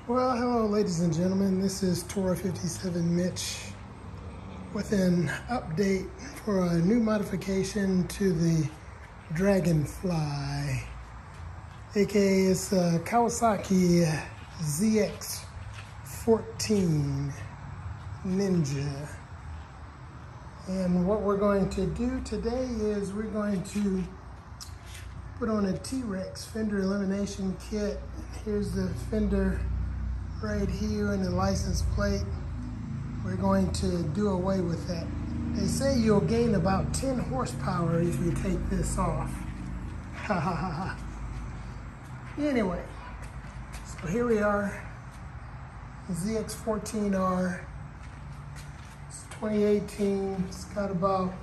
Well, hello ladies and gentlemen, this is Tora57 Mitch with an update for a new modification to the Dragonfly, aka it's a Kawasaki ZX-14 Ninja. And what we're going to do today is we're going to put on a T-Rex Fender elimination kit. Here's the Fender right here and the license plate. We're going to do away with that. They say you'll gain about 10 horsepower if you take this off. Ha ha ha ha. Anyway, so here we are, ZX-14R. It's 2018. It's got about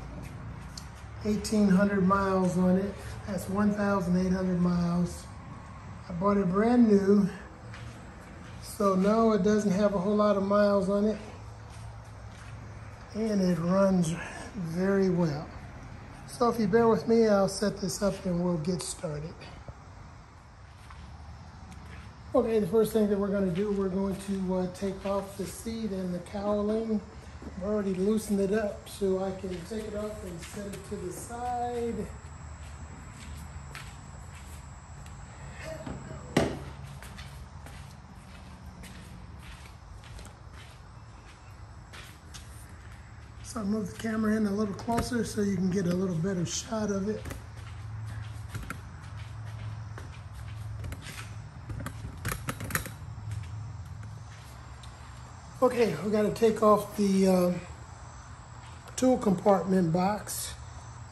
1,800 miles on it. That's 1,800 miles. I bought it brand new. So no, it doesn't have a whole lot of miles on it, and it runs very well. So if you bear with me, I'll set this up and we'll get started. Okay, the first thing that we're going to do, we're going to take off the seat and the cowling. I've already loosened it up so I can take it off and set it to the side. So I'll move the camera in a little closer so you can get a little better shot of it. Okay, we got to take off the tool compartment box.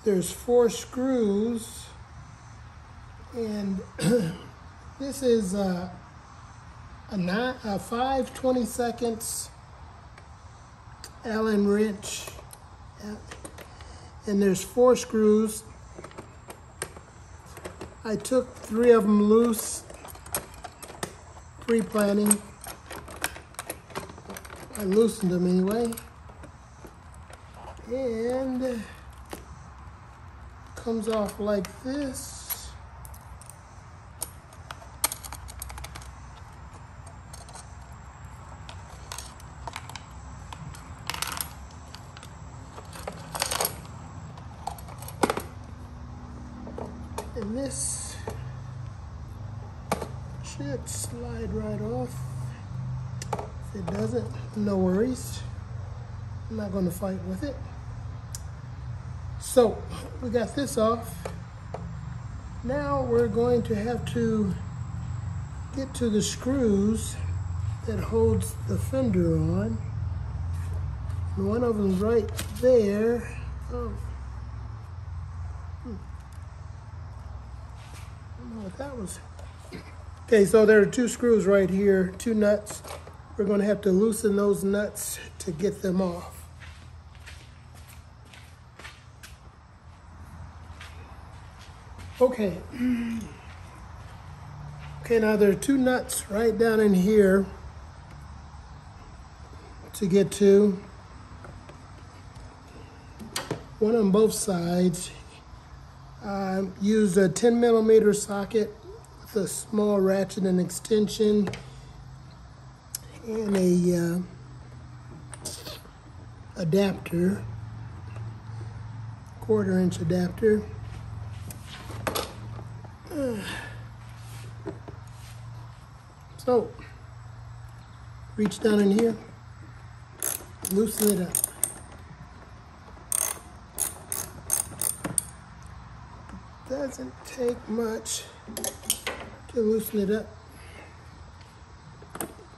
There's 4 screws, and this is a 5/22 Allen wrench, and there's 4 screws. I took 3 of them loose pre-planning. I loosened them anyway, and it comes off like this. And this should slide right off. If it doesn't, no worries. I'm not going to fight with it. So we got this off. Now we're going to have to get to the screws that holds the fender on. And one of them's right there. Oh. I don't know what that was. Okay, so there are 2 screws right here, 2 nuts. We're going to have to loosen those nuts to get them off. Okay. Okay, now there are 2 nuts right down in here to get to. One on both sides. I used a 10mm socket with a small ratchet and extension, and a adapter, 1/4" adapter. So, reach down in here, loosen it up. Doesn't take much to loosen it up.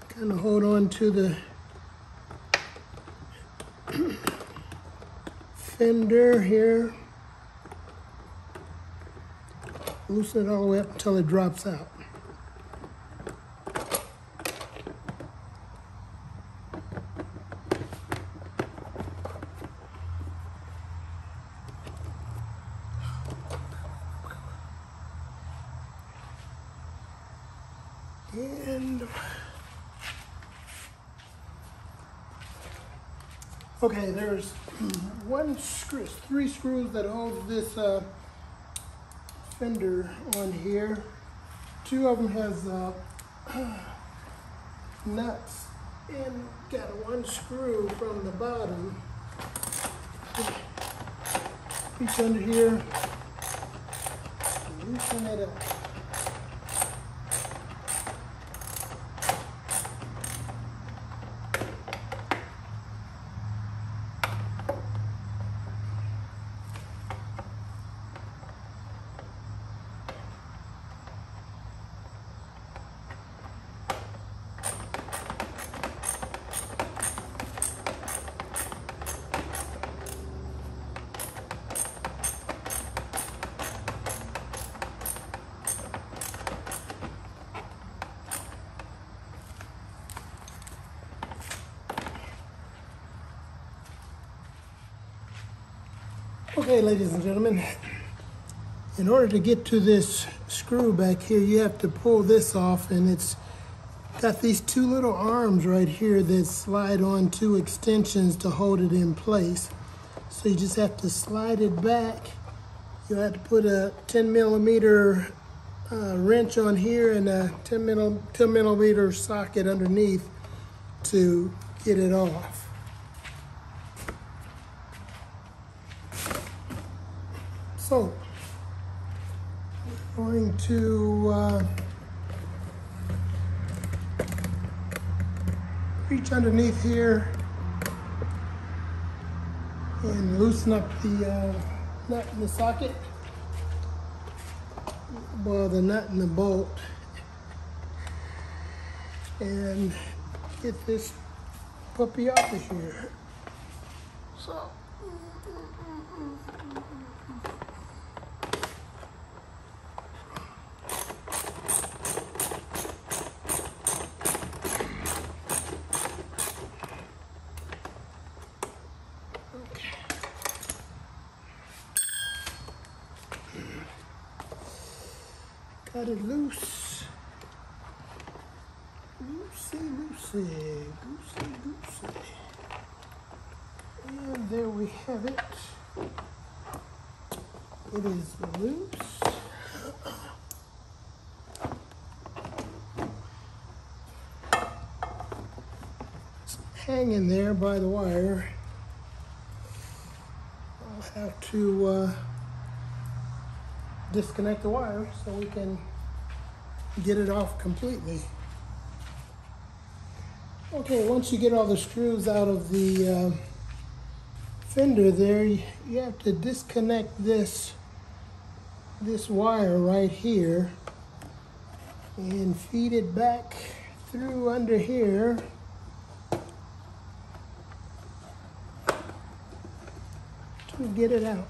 Kind of hold on to the fender here. Loosen it all the way up until it drops out. And okay, there's 3 screws that hold this fender on here. Two of them has nuts and got one screw from the bottom. Reach under here, loosen it up. Okay, ladies and gentlemen, in order to get to this screw back here, you have to pull this off, and it's got these two little arms right here that slide on two extensions to hold it in place. So you just have to slide it back. You'll have to put a 10 millimeter wrench on here and a 10 millimeter socket underneath to get it off. So, we're going to reach underneath here and loosen up the nut in the socket, well, the nut and the bolt, and get this puppy off of here. So. Got it loose. Loosey. And there we have it. It is loose. It's hanging there by the wire. I'll have to disconnect the wire so we can get it off completely. Okay, once you get all the screws out of the fender there, you have to disconnect this wire right here and feed it back through under here to get it out.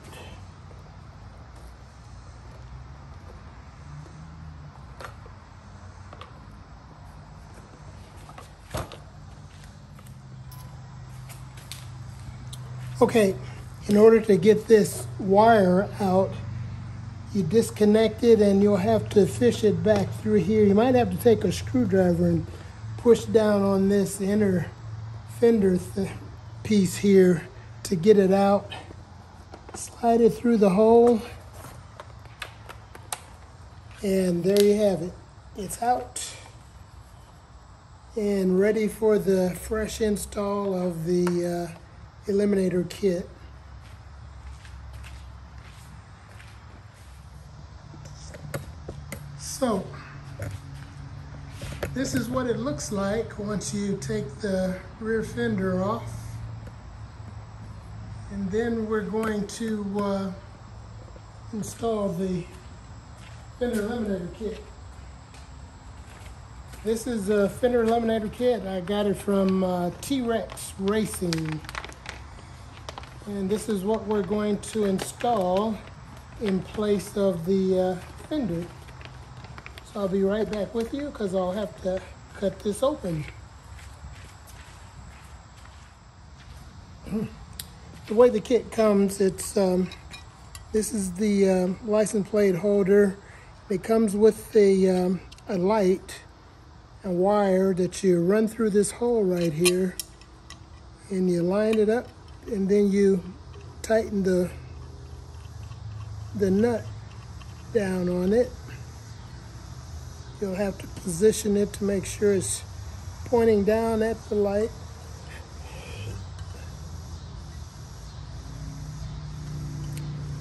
Okay, in order to get this wire out, you disconnect it and you'll have to fish it back through here. You might have to take a screwdriver and push down on this inner fender piece here to get it out. Slide it through the hole, and there you have it. It's out and ready for the fresh install of the Eliminator kit. So, this is what it looks like once you take the rear fender off. And then we're going to install the Fender Eliminator kit. This is a Fender Eliminator kit. I got it from T-Rex Racing. And this is what we're going to install in place of the fender. So I'll be right back with you because I'll have to cut this open. The way the kit comes, it's this is the license plate holder. It comes with a light, a wire that you run through this hole right here, and you line it up, and then you tighten the nut down on it. You'll have to position it to make sure it's pointing down at the light.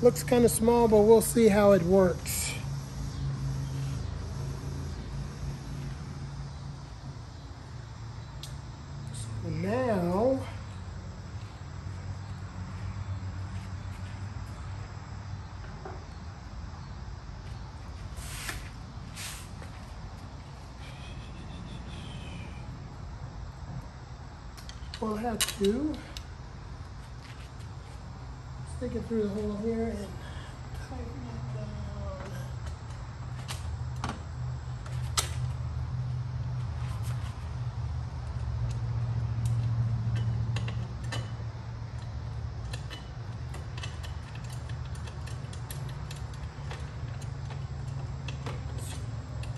Looks kind of small, but we'll see how it works. So now, we'll have to stick it through the hole here and tighten it down.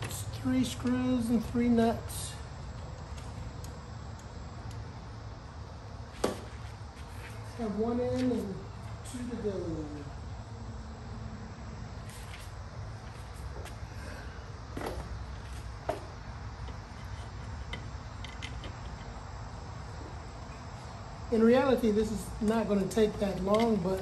It's 3 screws and 3 nuts. Have 1 in and 2 to go. In reality, this is not going to take that long, but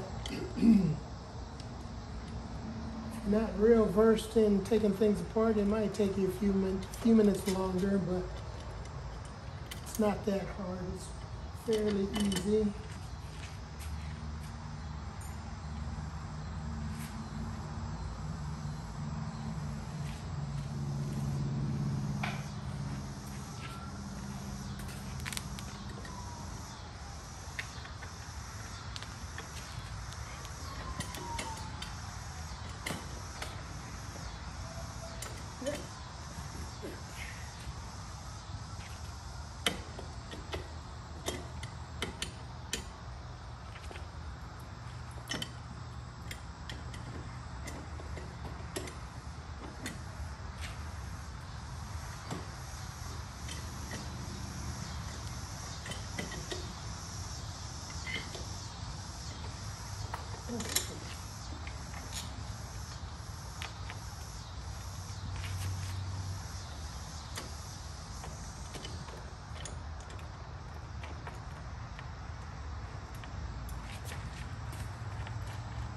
not real versed in taking things apart. It might take you a few minutes longer, but it's not that hard. It's fairly easy.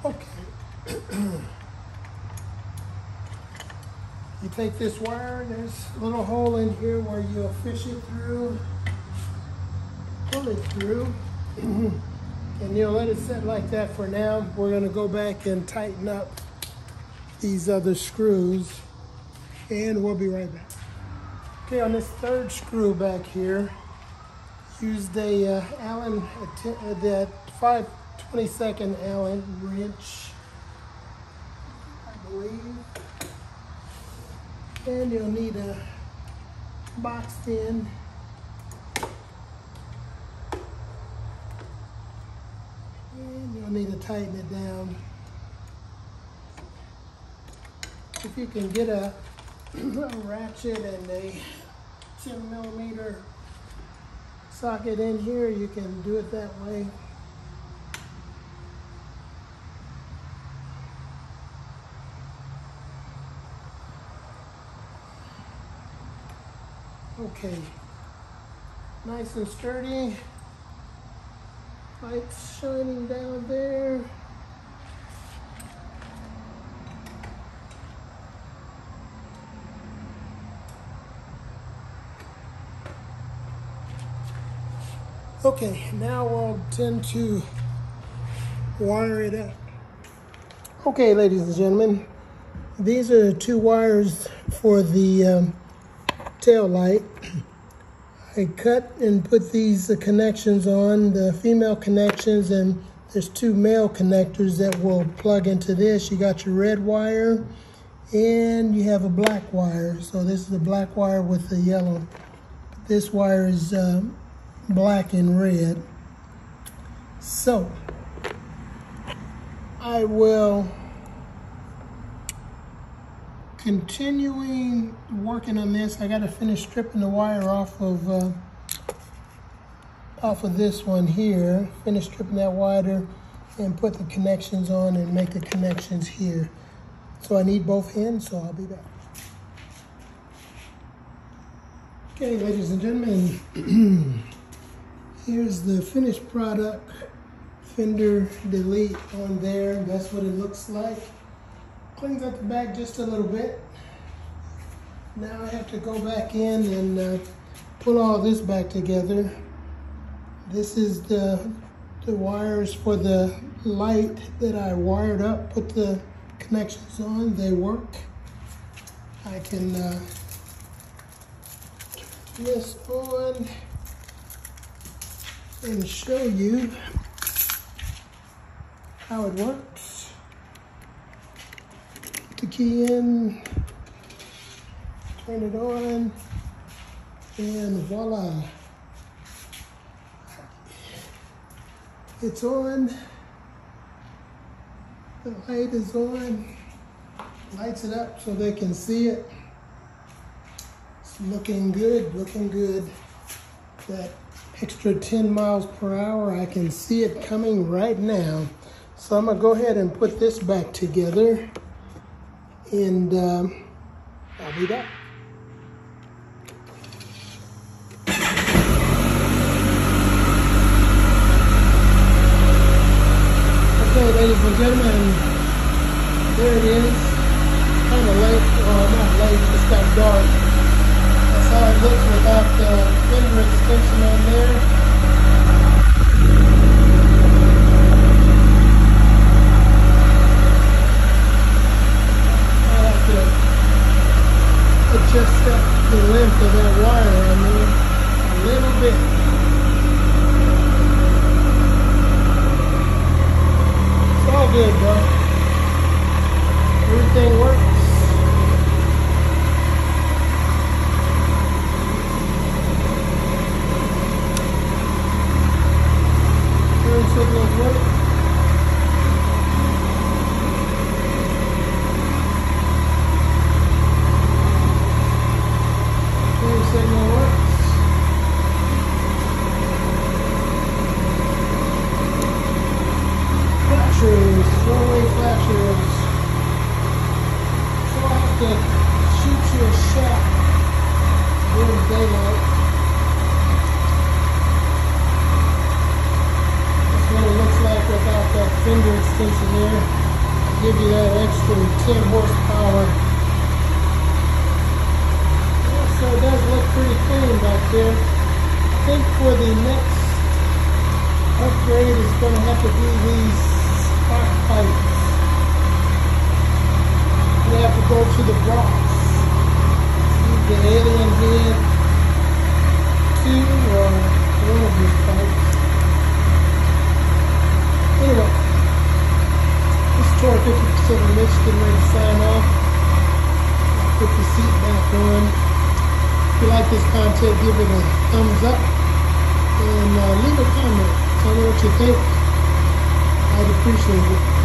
Okay. You take this wire, there's a little hole in here where you'll fish it through, pull it through, and you'll let it sit like that for now. We're going to go back and tighten up these other screws, and we'll be right back. Okay, on this 3rd screw back here, used a Allen, that 5/22 Allen wrench, I believe. And you'll need a boxed in. And you'll need to tighten it down. If you can get a ratchet and a 10mm socket in here, you can do it that way. Okay, nice and sturdy, lights shining down there. Okay, now we'll tend to wire it up. Okay, ladies and gentlemen, these are the 2 wires for the tail light. I cut and put these connections on, the female connections, and there's 2 male connectors that will plug into this. You got your red wire and you have a black wire. So this is a black wire with the yellow. This wire is black and red. So I will continuing working on this. I got to finish stripping the wire off of this one here. Finish stripping that wire and put the connections on and make the connections here. So I need both ends, so I'll be back. Okay, ladies and gentlemen, here's the finished product. Fender delete on there. That's what it looks like. Cleans up the back just a little bit. Now I have to go back in and pull all this back together. This is the wires for the light that I wired up, put the connections on. They work. I can turn this on and show you how it works. Put the key in, turn it on, and voila. It's on. The light is on. Lights it up so they can see it. It's looking good, looking good. That extra 10 miles per hour, I can see it coming right now. So I'm gonna go ahead and put this back together, and I'll be back. Okay, ladies and gentlemen, there it is. Kind of late, or not late, it's got dark. That's how it looks without the Fender extension on there. I have to adjust the length of that wire on there a little bit. It's all good, bro. Everything works. Signals work. Turn signal works. Flashers, four-way flashers. So I have to shoot you a shot during daylight. What it looks like without that Fender extension there. Give you that extra 10 horsepower. Yeah, so it does look pretty clean back there. I think for the next upgrade is going to have to be these spark pipes. We have to go to the box. See the alien head 2 or one of these pipes. Anyway, this is Tour 50% of Mitch getting ready to sign off. I'll put the seat back on. If you like this content, give it a thumbs up and leave a comment. Tell me what you think. I'd appreciate it.